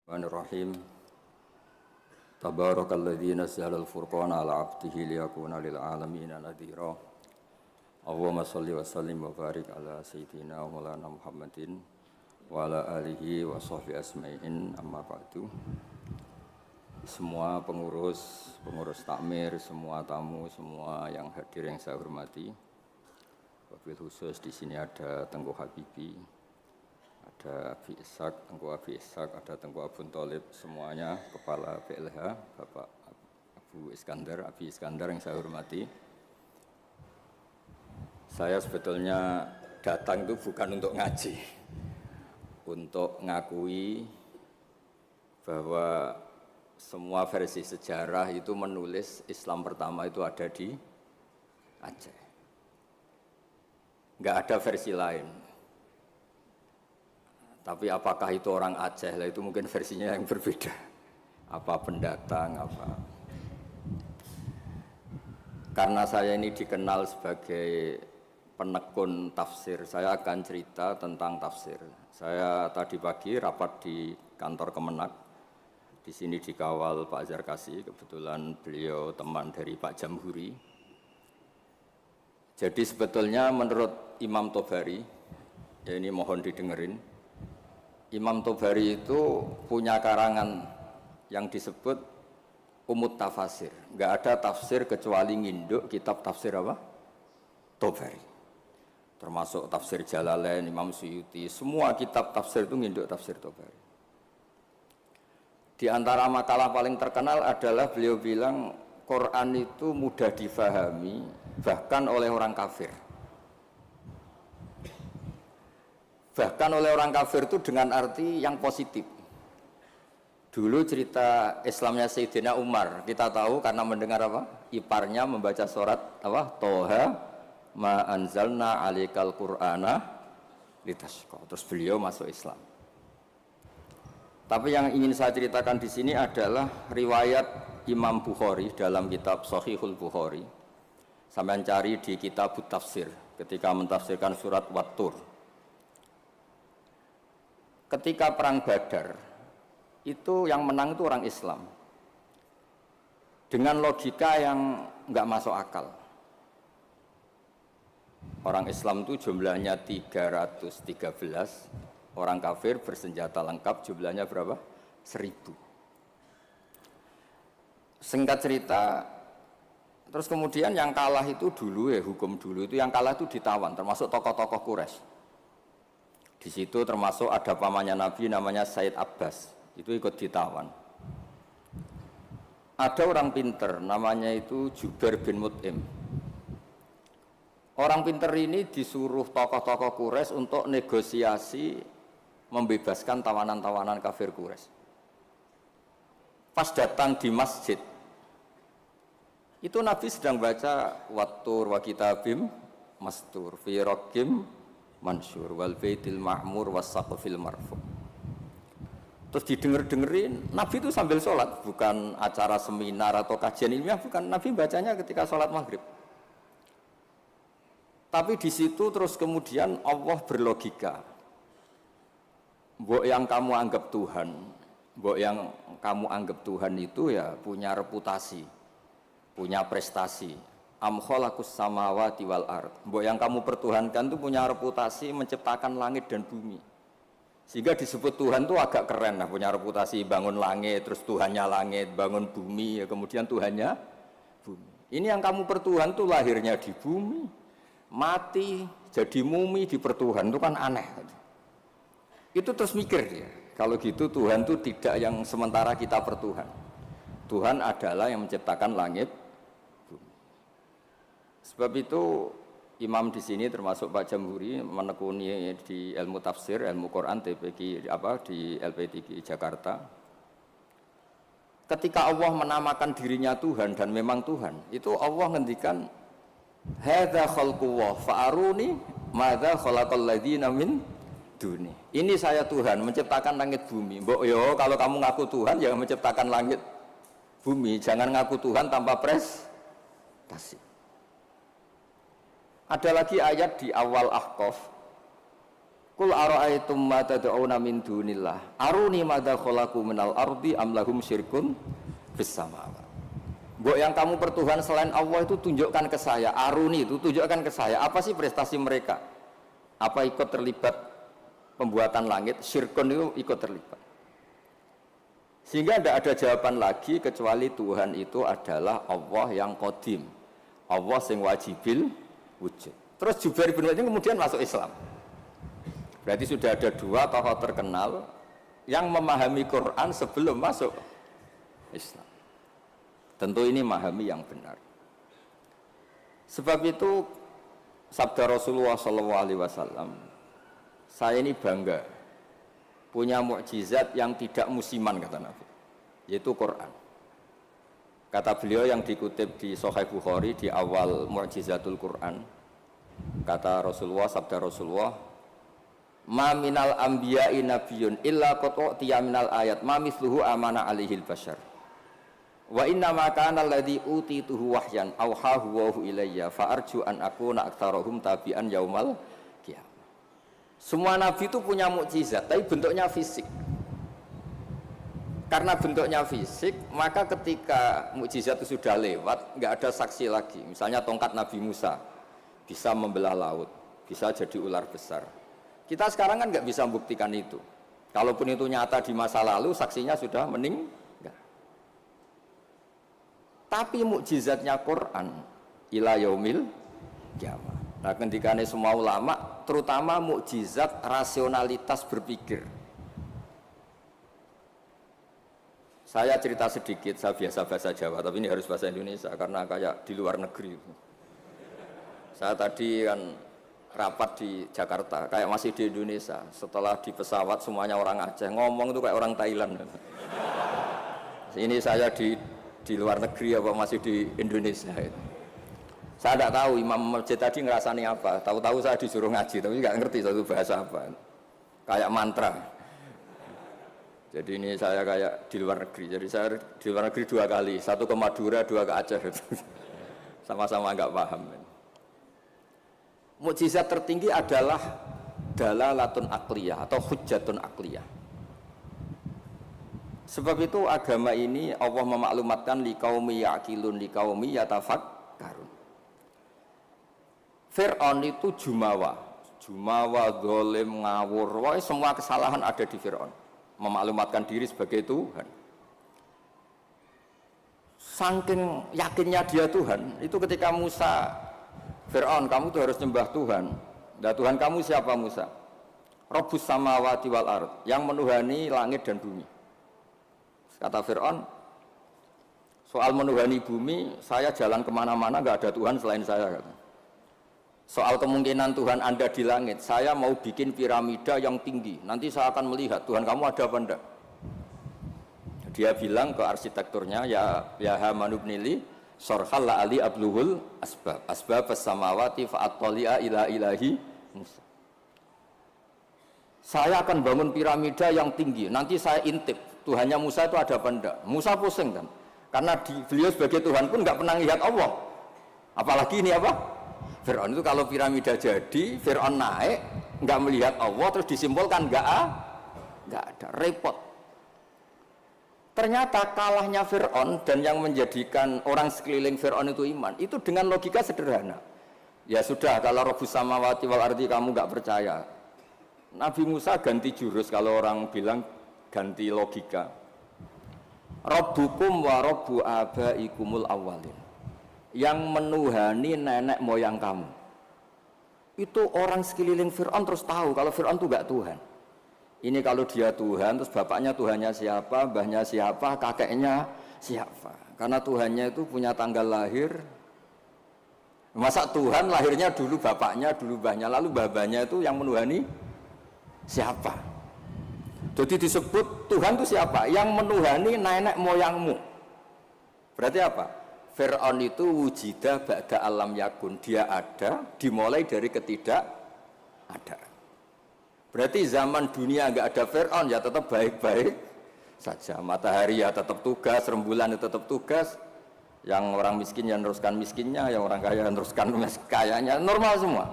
Bismillahirrahmanirrahim. Tabarakalladzi nazzala al-furqana ala 'abdihi liyakuna lil 'alamina nadhira. Allahumma shalli wa sallim wa barik ala sayyidina wa maulana Muhammadin wa ala alihi wa sahbihi asma'in, amma ba'du. Semua pengurus takmir, semua tamu, semua yang hadir yang saya hormati. Wabil khusus di sini ada Tengku Habibi, ada Abi Ishak, Tengku Abi Ishak, ada Tengku Abun Tholib, semuanya Kepala PLH, Bapak Abu Iskandar, Abi Iskandar yang saya hormati. Saya sebetulnya datang itu bukan untuk ngaji, untuk ngakui bahwa semua versi sejarah itu menulis Islam pertama itu ada di Aceh. Nggak ada versi lain. Tapi apakah itu orang Aceh? Lah itu mungkin versinya yang berbeda. Apa pendatang, apa. Karena saya ini dikenal sebagai penekun tafsir, saya akan cerita tentang tafsir. Saya tadi pagi rapat di kantor Kemenak. Di sini dikawal Pak Zarkasi, kebetulan beliau teman dari Pak Jamhuri. Jadi sebetulnya menurut Imam Tobari, ya ini mohon didengerin, Imam Tobari itu punya karangan yang disebut Umut Tafasir. Nggak ada tafsir kecuali nginduk kitab tafsir apa? Tobari. Termasuk tafsir Jalalain, Imam Suyuti, semua kitab tafsir itu nginduk tafsir Tobari. Di antara makalah paling terkenal adalah beliau bilang Quran itu mudah difahami bahkan oleh orang kafir. Bahkan oleh orang kafir itu dengan arti yang positif. Dulu cerita Islamnya Sayyidina Umar, kita tahu karena mendengar apa? Iparnya membaca surat apa? Toha ma anzalna alikal qur'ana litashqa. Terus beliau masuk Islam. Tapi yang ingin saya ceritakan di sini adalah riwayat Imam Bukhari dalam kitab Shahihul Bukhari. Sampai cari di kitab Tafsir ketika mentafsirkan surat Wat-Tur. Ketika perang Badar itu yang menang itu orang Islam dengan logika yang nggak masuk akal. Orang Islam itu jumlahnya 313, orang kafir bersenjata lengkap jumlahnya berapa? 1000. Singkat cerita, terus kemudian yang kalah itu dulu ya, hukum dulu itu yang kalah itu ditawan, termasuk tokoh-tokoh Quraisy. Di situ termasuk ada pamannya Nabi namanya Said Abbas, itu ikut ditawan. Ada orang pinter namanya itu Jubair bin Mut'im. Orang pinter ini disuruh tokoh-tokoh Quraisy untuk negosiasi membebaskan tawanan-tawanan kafir Quraisy. Pas datang di masjid, itu Nabi sedang baca Wat-Tur wa kitabim mastur fi raqim mansur wal baitil ma'mur was saqfil marfu. Terus didengerin, Nabi itu sambil sholat, bukan acara seminar atau kajian ilmiah, bukan. Nabi bacanya ketika sholat maghrib. Tapi di situ terus kemudian Allah berlogika. Mbok yang kamu anggap Tuhan, mbok yang kamu anggap Tuhan itu ya punya reputasi, punya prestasi. Am khalaqus samawati wal ard. Mbok yang kamu pertuhankan itu punya reputasi menciptakan langit dan bumi. Sehingga disebut Tuhan itu agak keren lah, punya reputasi bangun langit, terus Tuhannya langit, bangun bumi, ya kemudian Tuhannya bumi. Ini yang kamu pertuhan itu lahirnya di bumi, mati jadi mumi di pertuhan, itu kan aneh. Itu terus mikir dia, kalau gitu Tuhan itu tidak yang sementara kita pertuhan. Tuhan adalah yang menciptakan langit, bumi. Sebab itu imam di sini termasuk Pak Jamhuri menekuni di ilmu tafsir, ilmu Quran TPQ di LP3 Jakarta. Ketika Allah menamakan dirinya Tuhan dan memang Tuhan, itu Allah ngendikan hadza khalqullah fa'aruni madza khalaqal ladzina min duni. Ini saya Tuhan menciptakan langit bumi. Mbok yo kalau kamu ngaku Tuhan ya menciptakan langit bumi, jangan ngaku Tuhan tanpa prestasi. Ada lagi ayat di awal Ahqaf Qul ara'aytum ma tad'una min dunillah aruni madza khalaqu minal ardi am lahum syirkun fis samawati. Mbok yang kamu pertuhan selain Allah itu tunjukkan ke saya, aruni itu tunjukkan ke saya apa sih prestasi mereka? Apa ikut terlibat pembuatan langit? Syirkun itu ikut terlibat. Sehingga tidak ada jawaban lagi kecuali Tuhan itu adalah Allah yang qadim, Allah yang wajibil wujud. Terus Jubair bin Mut'im kemudian masuk Islam. Berarti sudah ada dua tokoh terkenal yang memahami Quran sebelum masuk Islam. Tentu ini memahami yang benar. Sebab itu sabda Rasulullah SAW, saya ini bangga punya mukjizat yang tidak musiman, kata Nabi, yaitu Quran. Kata beliau yang dikutip di Sahih Bukhari di awal mukjizatul Quran, kata Rasulullah, sabda Rasulullah, ma minal anbiya'i nabiyyun illa qad utiya minal ayat ma mithluhu amana alaihil bashar wa inna ma kana alladhi utituhu wahyan awhahu wa ilayya fa arju an akuna aktsarahum tabi'an yaumal qiyamah. Semua nabi itu punya mukjizat tapi bentuknya fisik. Karena bentuknya fisik, maka ketika mukjizat itu sudah lewat, enggak ada saksi lagi. Misalnya tongkat Nabi Musa bisa membelah laut, bisa jadi ular besar. Kita sekarang kan nggak bisa membuktikan itu. Kalaupun itu nyata di masa lalu, saksinya sudah meninggal. Tapi mukjizatnya Quran ila yaumil qiyamah. Nah, ketika semua ulama, terutama mukjizat rasionalitas berpikir. Saya cerita sedikit, saya biasa bahasa Jawa, tapi ini harus bahasa Indonesia karena kayak di luar negeri. Saya tadi kan rapat di Jakarta, kayak masih di Indonesia. Setelah di pesawat semuanya orang Aceh, ngomong itu kayak orang Thailand. Ini saya di luar negeri apa masih di Indonesia. Saya tidak tahu imam masjid tadi ngerasani apa. Tahu-tahu saya disuruh ngaji, tapi nggak ngerti satu bahasa apa. Kayak mantra. Jadi ini saya kayak di luar negeri. Jadi saya di luar negeri 2 kali, 1 ke Madura, 2 ke Aceh. Sama-sama nggak paham. Mukjizat tertinggi adalah dalalatun akliyah atau hujjatun akliyah. Sebab itu agama ini Allah memaklumatkan liqaumi yaqilun liqaumi yatafakkarun. Fir'aun itu jumawa, zalim, ngawur, wah, semua kesalahan ada di Fir'aun. Memaklumatkan diri sebagai Tuhan. Saking yakinnya dia Tuhan, itu ketika Musa, Fir'aun, kamu tuh harus nyembah Tuhan. Nah, Tuhan kamu siapa Musa? Rabbus samawati wal ard, yang menuhani langit dan bumi. Kata Fir'aun, soal menuhani bumi, saya jalan kemana-mana gak ada Tuhan selain saya. Kata. Soal kemungkinan Tuhan Anda di langit, saya mau bikin piramida yang tinggi. Nanti saya akan melihat Tuhan kamu ada apa enggak. Dia bilang ke arsitekturnya, ya Hamanubnili, sorhal la ali abluhul asbab as-samawati fa'attali'a ila ilahi Musa. Saya akan bangun piramida yang tinggi, nanti saya intip Tuhannya Musa itu ada apa enggak. Musa pusing kan, karena beliau sebagai Tuhan pun nggak pernah lihat Allah, apalagi ini apa Fir'aun. Itu kalau piramida jadi, Fir'aun naik nggak melihat Allah, terus disimpulkan nggak ada, repot. Ternyata kalahnya Fir'aun dan yang menjadikan orang sekeliling Fir'aun itu iman, itu dengan logika sederhana. Ya sudah, kalau Rabbus samawati wal ardi kamu nggak percaya, Nabi Musa ganti jurus. Kalau orang bilang ganti logika, Rabbukum wa Rabbu abaikumul awwalin, yang menuhani nenek moyang kamu. Itu orang sekeliling Fir'aun terus tahu kalau Fir'aun itu nggak Tuhan. Ini kalau dia Tuhan, terus bapaknya Tuhannya siapa, mbahnya siapa, kakeknya siapa. Karena Tuhannya itu punya tanggal lahir. Masa Tuhan lahirnya dulu bapaknya, dulu mbahnya, lalu mbahnya itu yang menuhani siapa? Jadi disebut Tuhan itu siapa? Yang menuhani nenek moyangmu. Berarti apa? Fir'aun itu wujida ba'da alam yakun. Dia ada, dimulai dari ketidak ada. Berarti zaman dunia nggak ada Fir'aun ya tetap baik-baik saja. Matahari ya tetap tugas, rembulan ya tetap tugas. Yang orang miskin ya meneruskan miskinnya, yang orang kaya meneruskan kayanya, normal semua.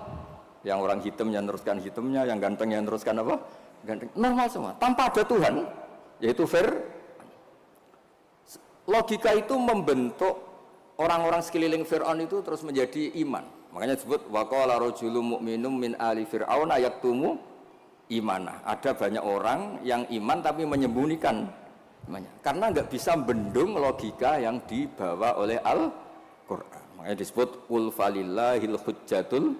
Yang orang hitam yang teruskan hitamnya, yang ganteng yang teruskan apa? Ganteng. Normal semua, tanpa ada Tuhan, yaitu logika itu membentuk orang-orang sekeliling Fir'aun itu terus menjadi iman. Makanya disebut waqala rajulun mu'minun min ali fir'aun yaktumu imanah. Ada banyak orang yang iman tapi menyembunyikan imannya. Karena nggak bisa bendung logika yang dibawa oleh Al-Qur'an. Makanya disebut qul falillahil hujjatul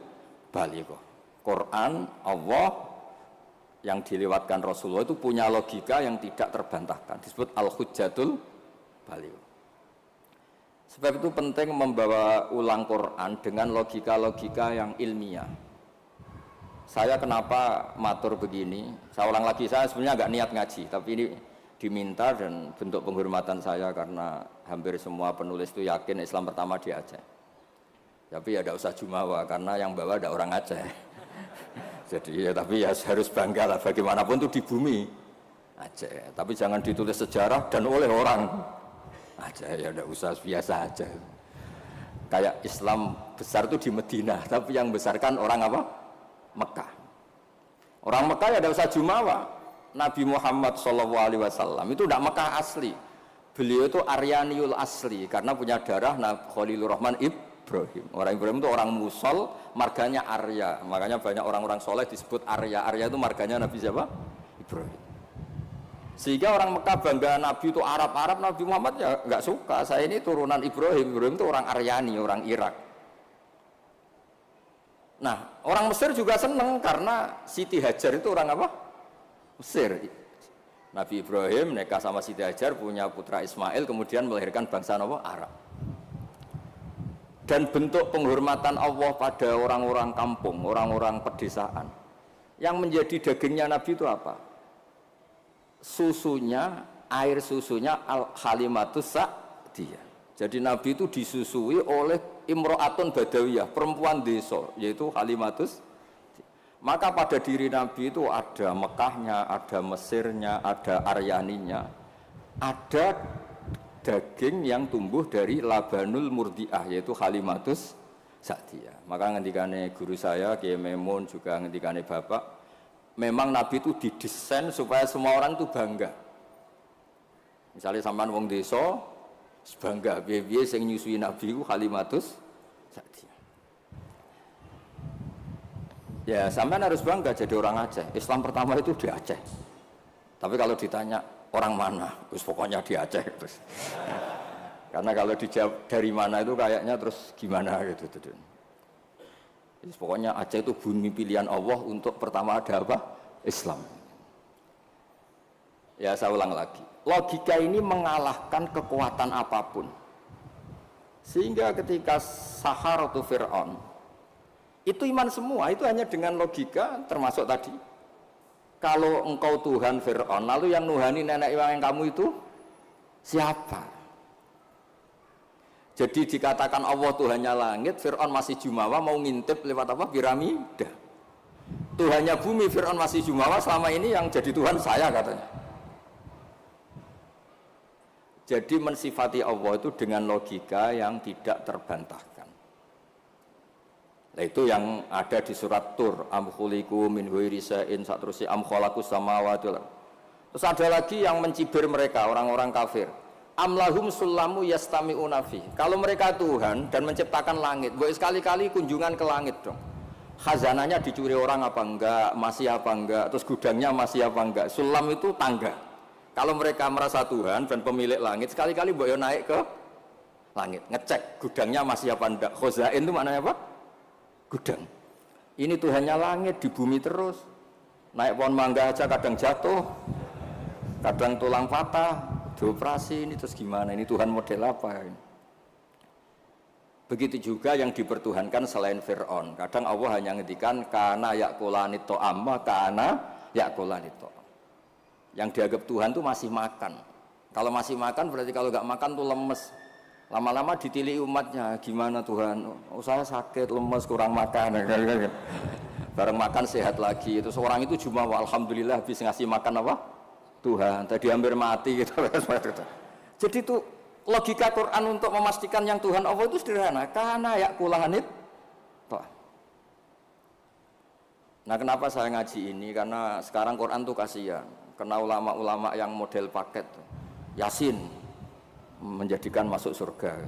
balighah. Quran Allah yang dilewatkan Rasulullah itu punya logika yang tidak terbantahkan. Disebut al-hujjatul balighah. Sebab itu penting membawa ulang Quran dengan logika-logika yang ilmiah. Saya kenapa matur begini? Saya ulang lagi, saya sebenarnya agak niat ngaji, tapi ini diminta dan bentuk penghormatan saya karena hampir semua penulis itu yakin Islam pertama di Aceh. Tapi ya tidak usah jumawa karena yang bawa ada orang Aceh. Jadi ya tapi ya harus bangga lah bagaimanapun itu di bumi Aceh. Tapi jangan ditulis sejarah dan oleh orang Aceh, ya tidak usah, biasa aja. Kayak Islam besar itu di Madinah, tapi yang besarkan orang apa? Mekah. Orang Mekah ya tidak usah jumawa. Nabi Muhammad SAW itu tidak Mekah asli. Beliau itu Aryaniul asli karena punya darah Khalilur Rahman Ibrahim. Orang Ibrahim itu orang Musol, marganya Arya. Makanya banyak orang-orang soleh disebut Arya. Arya itu marganya Nabi siapa? Ibrahim. Sehingga orang Mekah bangga Nabi itu Arab-Arab, Nabi Muhammad ya nggak suka. Saya ini turunan Ibrahim. Ibrahim itu orang Aryani, orang Irak. Nah, orang Mesir juga seneng karena Siti Hajar itu orang apa? Mesir. Nabi Ibrahim nikah sama Siti Hajar, punya putra Ismail, kemudian melahirkan bangsa apa? Arab. Dan bentuk penghormatan Allah pada orang-orang kampung, orang-orang pedesaan. Yang menjadi dagingnya Nabi itu apa? Susunya, air susunya al-halimatus sa'diyah. Jadi Nabi itu disusui oleh imro'atun badawiyah, perempuan desa, yaitu halimatus. Maka pada diri Nabi itu ada Mekahnya, ada Mesirnya, ada Aryaninya, ada daging yang tumbuh dari labanul murdiah, yaitu halimatus sa'diyah. Maka ngendikane guru saya Kiai Memun, juga ngendikane Bapak, memang Nabi itu didesain supaya semua orang itu bangga. Misalnya sampean wong desa bangga piye-piye sing nyusui Nabi ku halimatus sa'diyah. Ya sampean harus bangga jadi orang Aceh. Islam pertama itu di Aceh. Tapi kalau ditanya orang mana, terus pokoknya di Aceh terus. Karena kalau dijawab dari mana itu kayaknya terus gimana gitu. Pokoknya Aceh itu bumi pilihan Allah untuk pertama ada apa? Islam. Ya saya ulang lagi. Logika ini mengalahkan kekuatan apapun. Sehingga ketika Saharatu Fir'aun itu iman semua, itu hanya dengan logika termasuk tadi. Kalau engkau Tuhan Fir'aun, lalu yang nuhani nenek yang kamu itu siapa? Jadi dikatakan Allah Tuhannya langit, Fir'aun masih jumawa mau ngintip lewat apa? Piramida. Tuhannya bumi, Fir'aun masih jumawa, selama ini yang jadi Tuhan saya katanya. Jadi mensifati Allah itu dengan logika yang tidak terbantahkan. Nah itu yang ada di surat Tur, am khuliqu min ghairi shay'in, saterusé am khalaqus samawati wal ardh. Terus ada lagi yang mencibir mereka, orang-orang kafir. Amlahum sulamu yastami'una fi. Kalau mereka Tuhan dan menciptakan langit, boleh sekali-kali kunjungan ke langit dong. Khazanahnya dicuri orang apa enggak, masih apa enggak, terus gudangnya masih apa enggak. Sulam itu tangga. Kalau mereka merasa Tuhan dan pemilik langit, sekali-kali boleh naik ke langit, ngecek gudangnya masih apa enggak. Khazain itu maknanya apa? Gudang. Ini Tuhannya langit, di bumi terus. Naik pohon mangga aja kadang jatuh, kadang tulang patah. Dioperasi ini terus gimana? Ini Tuhan model apa ini? Begitu juga yang dipertuhankan selain Fir'aun. Kadang Allah hanya ngendikan kana yakulanit to'am, kana yakulanit to'am. Yang dianggap Tuhan itu masih makan. Kalau masih makan berarti kalau nggak makan tuh lemes. Lama-lama ditili umatnya, gimana Tuhan? Oh saya sakit, lemes, kurang makan. Bareng makan sehat lagi. Terus orang itu cuma alhamdulillah habis ngasih makan apa? Tuhan, tadi hampir mati gitu. Jadi itu logika Quran untuk memastikan yang Tuhan Allah itu sederhana. Karena ya kulanganit toh. Nah kenapa saya ngaji ini? Karena sekarang Quran tuh kasihan. Kena ulama-ulama yang model paket. Yasin menjadikan masuk surga.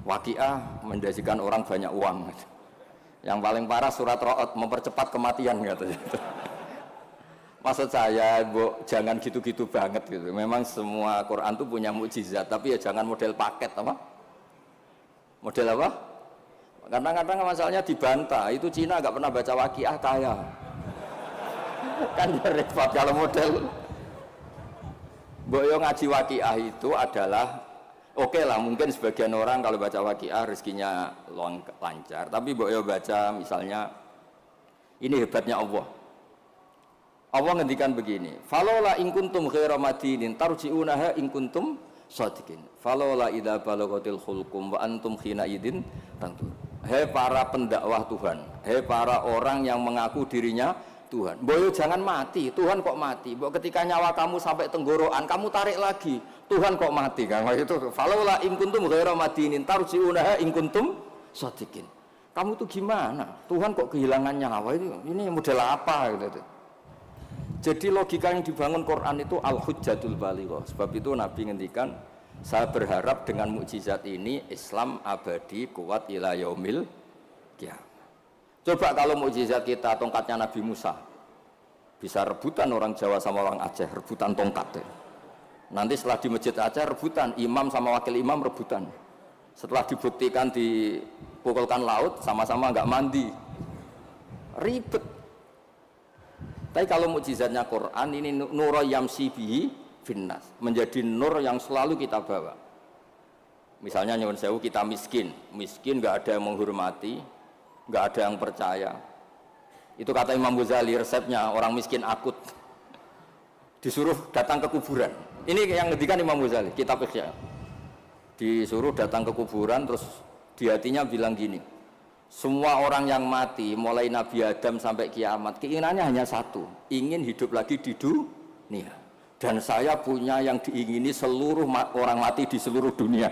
Waqiah menjadikan orang banyak uang. Yang paling parah surat Ra'd mempercepat kematian katanya. Maksud saya, jangan gitu-gitu banget gitu. Memang semua Quran tuh punya mukjizat, tapi ya jangan model paket apa? Model apa? Kadang-kadang masalahnya dibantah. Itu Cina nggak pernah baca Waqiah kaya. Kan repot kalau model. Boyo ngaji Waqiah itu adalah oke lah, mungkin sebagian orang kalau baca Waqiah rezekinya lancar. Tapi boyo baca misalnya ini hebatnya Allah. Allah ngendikan begini, falola in kuntum ghaira madinin tarji'unaha in kuntum shadiqin. Falola idza balaghatil khulqum wa antum khina idin tantur. Hei para pendakwah Tuhan, hei para orang yang mengaku dirinya Tuhan. Boyo jangan mati, Tuhan kok mati. Bo ketika nyawa kamu sampai tenggorokan, kamu tarik lagi, Tuhan kok mati kan? Itu falola in kuntum ghaira madinin tarji'unaha in kuntum shadiqin. Kamu tuh gimana? Tuhan kok kehilangan nyawa itu? Ini model apa gitu. Jadi logika yang dibangun Quran itu al-hujjatul balighah. Sebab itu Nabi ngendikan, saya berharap dengan mukjizat ini Islam abadi kuat ila yaumil qiyamah. Coba kalau mukjizat kita tongkatnya Nabi Musa, bisa rebutan orang Jawa sama orang Aceh, rebutan tongkat. Nanti setelah di masjid Aceh rebutan, imam sama wakil imam rebutan. Setelah dibuktikan dipukulkan laut, sama-sama nggak mandi, ribet. Tapi kalau mukjizatnya Quran ini nur yamsi bihi finnas, menjadi nur yang selalu kita bawa. Misalnya nyuwun sewu kita miskin nggak ada yang menghormati, nggak ada yang percaya. Itu kata Imam Ghazali resepnya orang miskin akut, disuruh datang ke kuburan. Ini yang ngendikan Imam Ghazali, kitab Ihya. Disuruh datang ke kuburan, terus di hatinya bilang gini, semua orang yang mati mulai Nabi Adam sampai kiamat keinginannya hanya satu, ingin hidup lagi di dunia. Dan saya punya yang diingini seluruh orang mati di seluruh dunia.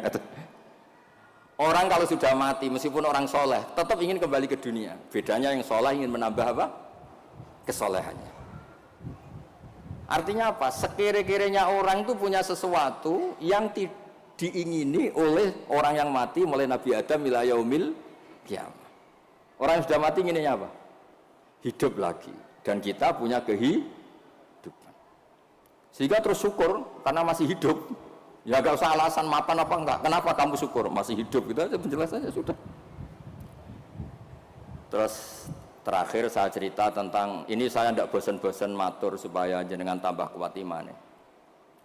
Orang kalau sudah mati meskipun orang soleh tetap ingin kembali ke dunia. Bedanya yang soleh ingin menambah apa? Kesolehannya. Artinya apa? Sekere-kerenya orang itu punya sesuatu yang diingini oleh orang yang mati mulai Nabi Adam ila yaumil qiyamah. Orang yang sudah mati inginnya apa? Hidup lagi. Dan kita punya kehidupan. Sehingga terus syukur karena masih hidup. Ya gak usah alasan mapan apa enggak. Kenapa kamu syukur? Masih hidup. Gitu aja penjelasannya sudah. Terus terakhir saya cerita tentang, ini saya tidak bosan-bosan matur supaya jenengan tambah kuat imannya.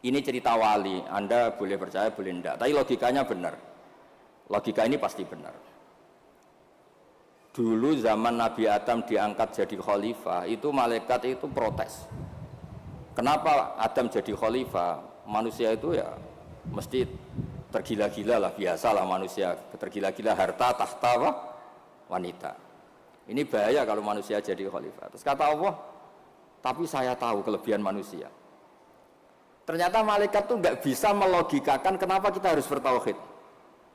Ini cerita wali. Anda boleh percaya, boleh enggak. Tapi logikanya benar. Logika ini pasti benar. Dulu zaman Nabi Adam diangkat jadi khalifah, itu malaikat itu protes. Kenapa Adam jadi khalifah? Manusia itu ya mesti tergila-gila lah, biasalah manusia tergila-gila harta, tahta, wanita. Ini bahaya kalau manusia jadi khalifah. Terus kata Allah, tapi saya tahu kelebihan manusia. Ternyata malaikat tuh nggak bisa melogikakan kenapa kita harus bertauhid.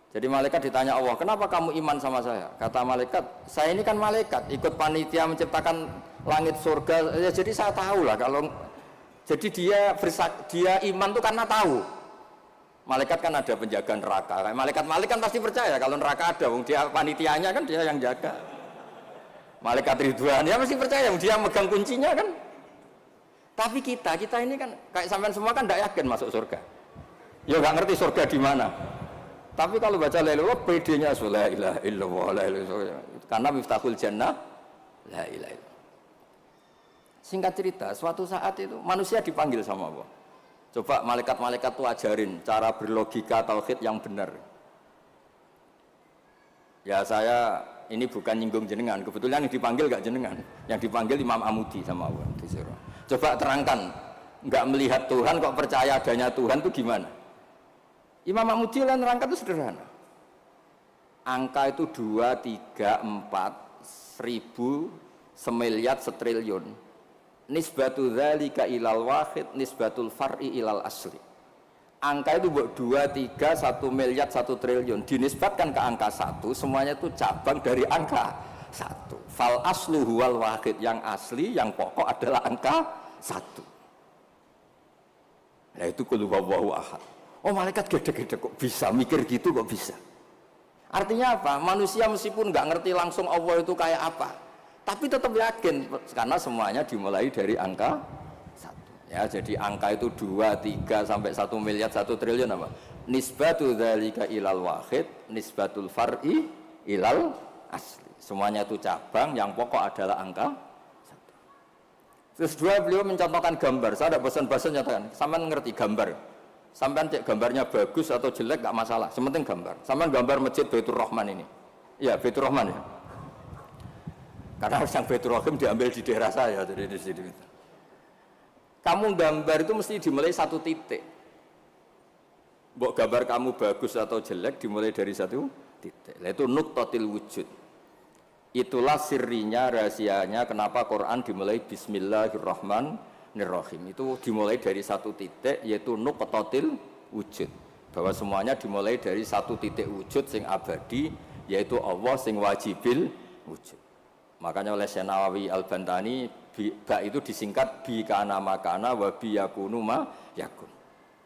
Jadi malaikat ditanya Allah, kenapa kamu iman sama saya? Kata malaikat, saya ini kan malaikat, ikut panitia menciptakan langit surga. Ya, jadi saya tahu lah kalau, jadi dia iman tuh karena tahu. Malaikat kan ada penjaga neraka. Malaikat kan pasti percaya kalau neraka ada, dia panitianya kan dia yang jaga. Malaikat Ridwan ya pasti percaya, dia megang kuncinya kan. Tapi kita ini kan kayak sampean semua kan tidak yakin masuk surga. Ya nggak ngerti surga di mana. Tapi kalau baca la ilaha PD-nya la ilaha illallah la ilaha illallah. Karena miftahul jannah la ilaha illallah. Singkat cerita, suatu saat itu manusia dipanggil sama Allah. Coba malaikat-malaikat itu ajarin cara berlogika tauhid yang benar. Ya saya ini bukan nyinggung jenengan, kebetulan yang dipanggil gak jenengan, yang dipanggil Imam Amudi sama Allah disuruh. Coba terangkan, nggak melihat Tuhan kok percaya adanya Tuhan itu gimana? Imam Amudi lah nerangkan itu sederhana. Angka itu 2, 3, 4, 1000, semiliar, setriliun. Nisbatu dzalika ilal wahid, nisbatul far'i ilal asli. Angka itu buat 2, 3, 1 miliar, 1 triliun dinisbatkan ke angka 1, semuanya itu cabang dari angka 1. Fal aslu huwal wahid, yang asli, yang pokok adalah angka 1. Nah itu qul huwallahu ahad. Oh malaikat gede-gede kok bisa mikir gitu, kok bisa. Artinya apa? Manusia meskipun nggak ngerti langsung Allah itu kayak apa, tapi tetap yakin karena semuanya dimulai dari angka 1. Ya, jadi angka itu 2, 3 sampai 1 miliar, 1 triliun apa? Nisbatu dzalika ilal wahid, nisbatul far'i ilal asli. Semuanya itu cabang, yang pokok adalah angka 1. Terus 2, beliau mencontohkan gambar. Saya ada bosan-bosan nyatakan, sampean ngerti gambar. Sampean cek gambarnya bagus atau jelek gak masalah, sementing gambar. Sampean gambar masjid Baitur Rahman ini. Iya, Baitur Rahman ya. Karena yang Baitur Rahim diambil di daerah saya, jadi di sini. Kamu gambar itu mesti dimulai 1 titik. Mbok gambar kamu bagus atau jelek dimulai dari 1 titik. Itu nuqtatil wujud. Itulah sirrinya, rahasianya kenapa Quran dimulai Bismillahirrahmanirrahim. Itu dimulai dari 1 titik, yaitu nuqtatil wujud. Bahwa semuanya dimulai dari 1 titik wujud sing abadi, yaitu Allah sing wajibil wujud. Makanya oleh Syekh Nawawi Al-Bantani, ba itu disingkat bi kana makana wa bi yakunu ma yakun.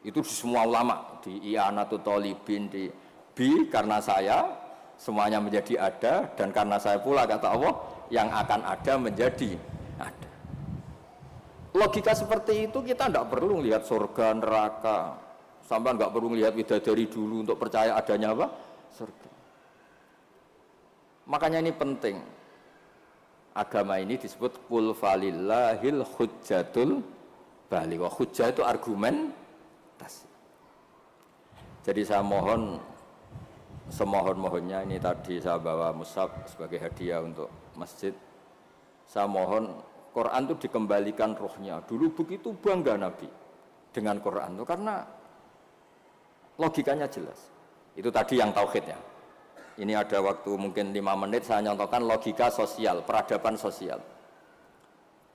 Itu di semua ulama, di I'anatul Talibin, di bi karena saya semuanya menjadi ada, dan karena saya pula kata Allah yang akan ada menjadi ada. Logika seperti itu kita tidak perlu lihat surga neraka, sampai nggak perlu lihat bidadari dulu untuk percaya adanya apa? Surga. Makanya ini penting. Agama ini disebut qul falillahil hujjatul baligh. Hujjah itu argumentasi. Jadi saya mohon semohon-mohonnya, ini tadi saya bawa mushaf sebagai hadiah untuk masjid. Saya mohon Quran itu dikembalikan rohnya. Dulu begitu bangga Nabi dengan Quran itu karena logikanya jelas. Itu tadi yang tauhid ya. Ini ada waktu mungkin 5 menit saya nyontohkan logika sosial, peradaban sosial.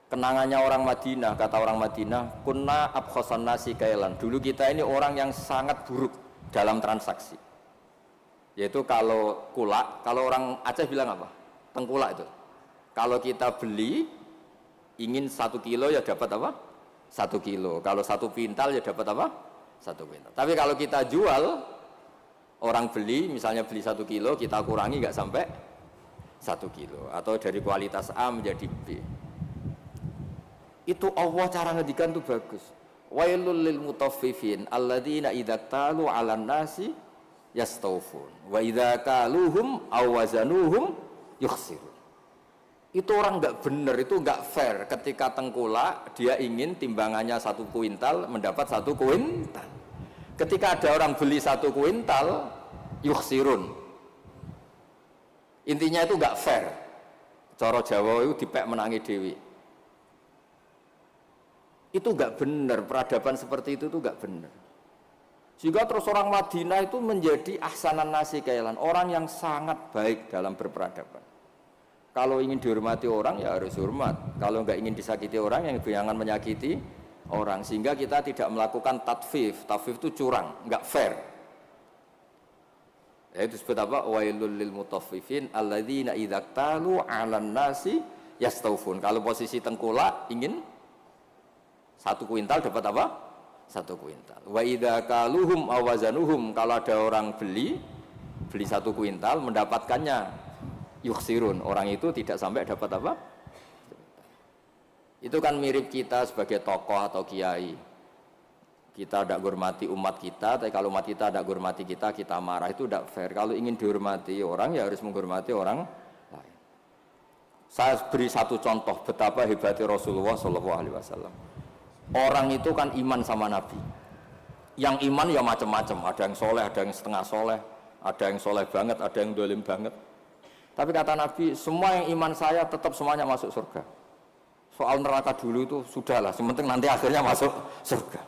Kenangannya orang Madinah, kata orang Madinah, kunna abkhosan nasi kailan. Dulu kita ini orang yang sangat buruk dalam transaksi. Yaitu kalau kulak, kalau orang Aceh bilang apa? Tengkulak itu. Kalau kita beli, ingin 1 kilo ya dapat apa? 1 kilo. Kalau 1 pintal ya dapat apa? 1 pintal. Tapi kalau kita jual, orang beli, misalnya beli 1 kilo, kita kurangi nggak sampai 1 kilo. Atau dari kualitas A menjadi B. Itu Allah cara ngedikan itu bagus. Wailul lil mutaffifin alladzina idza talu 'alan nasi yastawfun wa idza kaluhum aw wazanuhum yukhsirun. Itu orang nggak benar, itu nggak fair ketika tengkulak dia ingin timbangannya 1 kuintal mendapat 1 kuintal. Ketika ada orang beli 1 kuintal, yukhsirun. Intinya itu nggak fair. Cara Jawa itu dipek menangi dewi. Itu nggak benar, peradaban seperti itu tuh nggak benar. Sehingga terus orang Madinah itu menjadi ahsanan nasi kailan, orang yang sangat baik dalam berperadaban. Kalau ingin dihormati orang ya harus hormat. Kalau nggak ingin disakiti orang, yang jangan menyakiti orang, sehingga kita tidak melakukan tatfif. Tatfif itu curang, nggak fair. Ya, itu disebut apa? Wailul lil mutaffifin alladzina idza talu 'alan nasi yastawfun. Kalau posisi tengkulak ingin 1 kuintal dapat apa? 1 kuintal. Wa idza kaluhum aw wazanuhum, kalau ada orang beli 1 kuintal mendapatkannya yukhsirun. Orang itu tidak sampai dapat apa? Itu kan mirip kita sebagai tokoh atau kiai. Kita tidak hormati umat kita, tapi kalau umat kita tidak hormati kita, kita marah. Itu tidak fair. Kalau ingin dihormati orang, ya harus menghormati orang lain. Saya beri 1 contoh betapa hebatnya Rasulullah SAW. Orang itu kan iman sama Nabi. Yang iman ya macam-macam. Ada yang soleh, ada yang setengah soleh, ada yang soleh banget, ada yang dolim banget. Tapi kata Nabi, semua yang iman saya tetap semuanya masuk surga. Soal neraka dulu itu sudahlah, sementing nanti akhirnya masuk surga.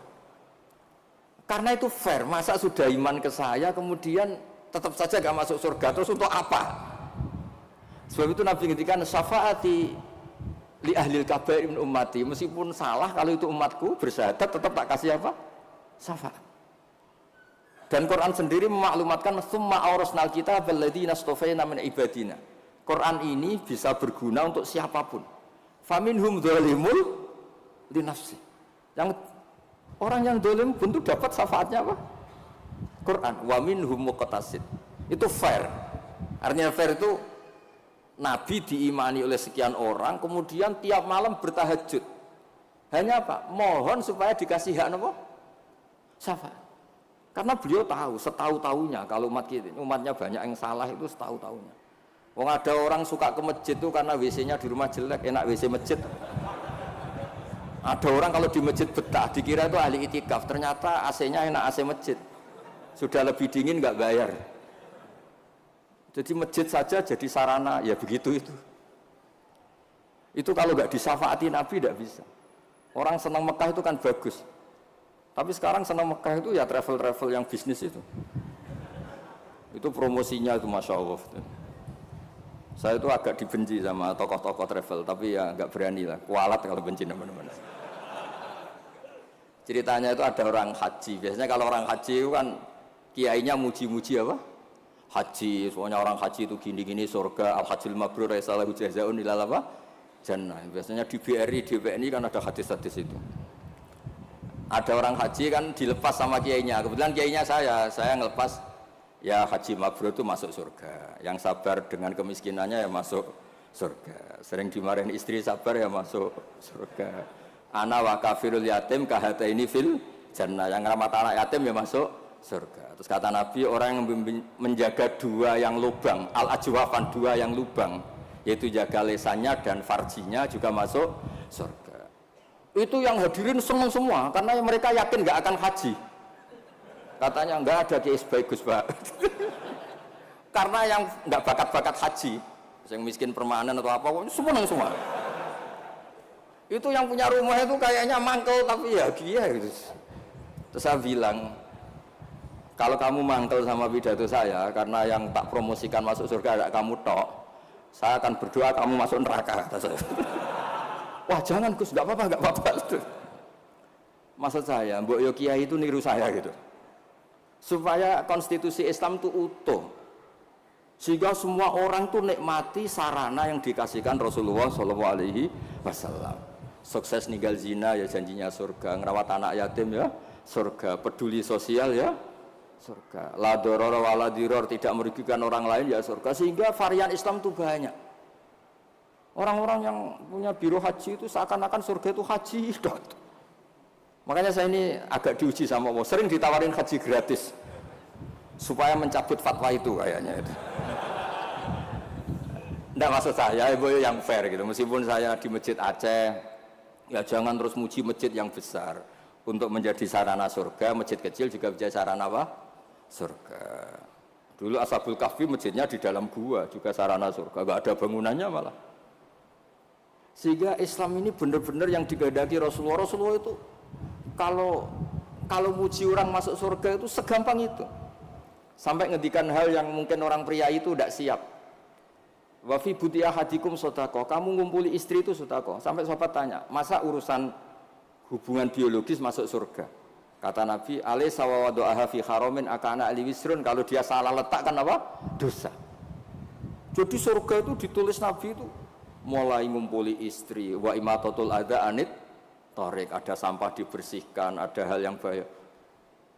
Karena itu fair, masa sudah iman ke saya kemudian tetap saja gak masuk surga, terus untuk apa? Sebab itu Nabi ngendikan syafaati li ahlil kabair min ummati, meskipun salah kalau itu umatku bersyahadat tetap tak kasih apa? Syafaat. Dan Quran sendiri memaklumatkan summa awrasnal kitab alladziina astafaina min ibadina. Quran ini bisa berguna untuk siapapun. Faminhum dzalimul linafsi. Yang orang yang zalim pun tuh dapat syafaatnya apa? Quran. Wa minhum muqtasid. Itu fair. Artinya fair itu Nabi diimani oleh sekian orang, kemudian tiap malam bertahajud. Hanya apa? Mohon supaya dikasih hak apa? Syafaat. Karena beliau tahu, setahu-tahunya kalau umatnya banyak yang salah itu setahu-tahunya. Wong ada orang suka ke masjid itu karena WC-nya di rumah jelek, enak WC masjid. Ada orang kalau di masjid betah, dikira itu ahli itikaf, ternyata AC-nya enak AC masjid. Sudah lebih dingin nggak bayar. Jadi masjid saja jadi sarana, ya begitu itu. Itu kalau nggak disyafaati Nabi tidak bisa. Orang senang Mekah itu kan bagus. Tapi sekarang senang Mekah itu ya travel-travel yang bisnis itu. Itu promosinya itu Masya Allah. Saya itu agak dibenci sama tokoh-tokoh travel, tapi ya nggak berani lah. Kualat kalau benci teman-teman. Ceritanya itu ada orang haji. Biasanya kalau orang haji itu kan kiainya muji-muji apa? Haji. Soalnya orang haji itu gini-gini surga. Al-hajjul mabrur aisalahu jazaa'un ilal apa? Jannah. Biasanya di BRI, DPNI kan ada hadis-hadis itu. Ada orang haji kan dilepas sama kiainya. Kebetulan kiainya saya ngelepas ya haji mabrur itu masuk surga. Yang sabar dengan kemiskinannya ya masuk surga. Sering dimarahin istri sabar ya masuk surga. Ana wa kafirul yatim kahataini fil jannah. Yang ramah anak yatim ya masuk surga. Terus kata Nabi orang yang menjaga dua yang lubang, al-ajwafan dua yang lubang, yaitu jaga lesannya dan farjinya juga masuk surga. Itu yang hadirin senang semua karena mereka yakin nggak akan haji. Katanya nggak ada kiai bagus Pak. Karena yang nggak bakat-bakat haji, yang miskin permanen atau apa, senang semua. Itu yang punya rumah itu kayaknya mangkel tapi ya dia gitu. Terus saya bilang, kalau kamu mangkel sama pidato saya karena yang tak promosikan masuk surga ada kamu tok, saya akan berdoa kamu masuk neraka, kata saya. Wah jangan Gus, nggak apa-apa. Maksud saya, Mbok Yo Kiai itu niru saya gitu. Supaya konstitusi Islam itu utuh. Sehingga semua orang tuh nikmati sarana yang dikasihkan Rasulullah SAW. Sukses ninggal zina ya janjinya surga, ngerawat anak yatim ya surga, peduli sosial ya surga, la doror wala diror, tidak merugikan orang lain ya surga. Sehingga varian Islam itu banyak. Orang-orang yang punya biro haji itu seakan-akan surga itu haji. Makanya saya ini agak diuji sama Allah, sering ditawarin haji gratis supaya mencabut fatwa itu kayaknya itu. Nggak maksud saya, ibu yang fair gitu. Meskipun saya di masjid Aceh, ya jangan terus muji masjid yang besar. Untuk menjadi sarana surga, masjid kecil juga menjadi sarana apa? Surga. Dulu Ashabul Kahfi masjidnya di dalam gua juga sarana surga, nggak ada bangunannya malah. Sehingga Islam ini benar-benar yang dikehendaki Rasulullah. Rasulullah itu kalau muji orang masuk surga itu segampang itu. Sampai ngendikan hal yang mungkin orang pria itu tidak siap. Wa fi buti ahadikum sedekah. Kamu ngumpuli istri itu sedekah. Sampai sahabat tanya, masa urusan hubungan biologis masuk surga? Kata Nabi, alaysa wa wadu'aha fi haramin akana ali wisrun. Kalau dia salah letakkan apa? Dosa. Jadi surga itu ditulis Nabi itu mulai ngumpuli istri, wa imatatul adza anit tarik, ada sampah dibersihkan, ada hal yang bahaya.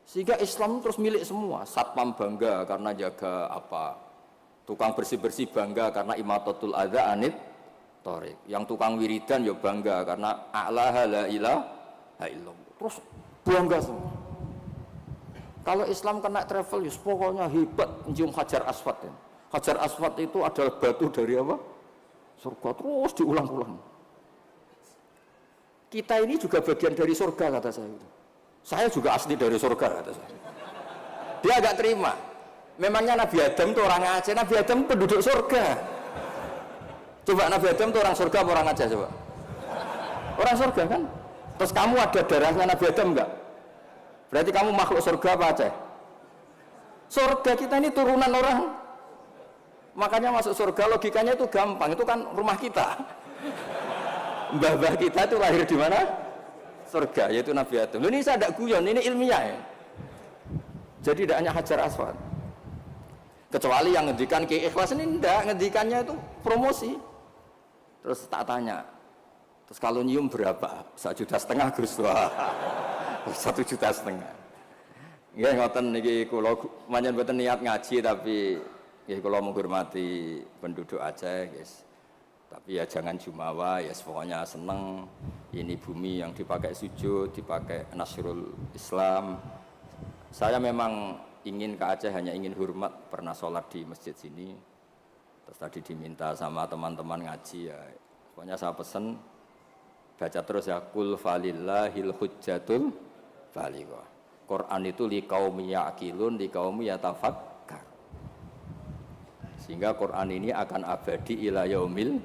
Sehingga Islam terus milik semua. Satpam bangga karena jaga apa, tukang bersih-bersih bangga karena imatatul adza anit tarik, yang tukang wiridan ya bangga karena a'laha la ilaha illallah. Terus bangga semua. Kalau Islam kena travel, ya pokoknya hebat mencium Hajar Aswad. Ya. Hajar Aswad itu adalah batu dari apa? Surga, terus diulang-ulang. Kita ini juga bagian dari surga, kata saya. Saya juga asli dari surga, kata saya. Dia agak terima. Memangnya Nabi Adam itu orang Aceh, Nabi Adam penduduk surga. Coba Nabi Adam itu orang surga apa orang Aceh coba? Orang surga kan? Terus kamu ada darahnya Nabi Adam enggak? Berarti kamu makhluk surga apa Aceh? Surga, kita ini turunan orang. Makanya masuk surga logikanya itu gampang, itu kan rumah kita. Mbah-mbah kita itu lahir di mana? Surga, yaitu Nabi Adam. Ini saya tidak guyon, ini ilmiah ya. Jadi tidak hanya Hajar Aswad. Kecuali yang ngendikan Ki Ikhlas ini enggak, ngendikannya itu promosi. Terus tak tanya, terus kalau nyium berapa? 1,5 juta Gus. Wah, 1,5 juta. Ya ngoten niki kula manjen mboten niat ngaji tapi nggih kula menghormati penduduk Aceh, guys. Tapi ya jangan jumawa, ya pokoknya seneng ini bumi yang dipakai sujud, dipakai nasrul Islam. Saya memang ingin ke Aceh hanya ingin hormat, pernah sholat di masjid sini. Terus tadi diminta sama teman-teman ngaji ya. Pokoknya saya pesen baca terus ya kul falillahil hujjatul balighah. Quran itu liqaumi yaqilun, liqaumi yatafakkar. Sehingga Quran ini akan abadi ila yaumil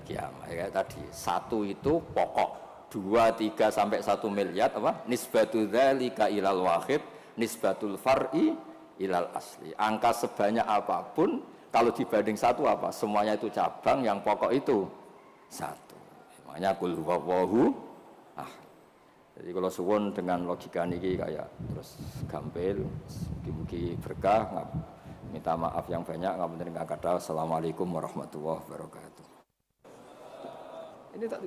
kiamah. Ya tadi, 1 itu pokok, 2, 3 sampai 1 miliar apa? Nisbatu dzalika ilal wahid, nisbatul far'i ilal asli. Angka sebanyak apapun kalau dibanding 1 apa? Semuanya itu cabang, yang pokok itu 1. Makanya qul huwallahu ahad. Jadi kalau suwun dengan logika niki kayak terus gampil, mugi-mugi berkah, minta maaf yang banyak, ngapunten ingkang kathah. Assalamualaikum warahmatullahi wabarakatuh. Ini tak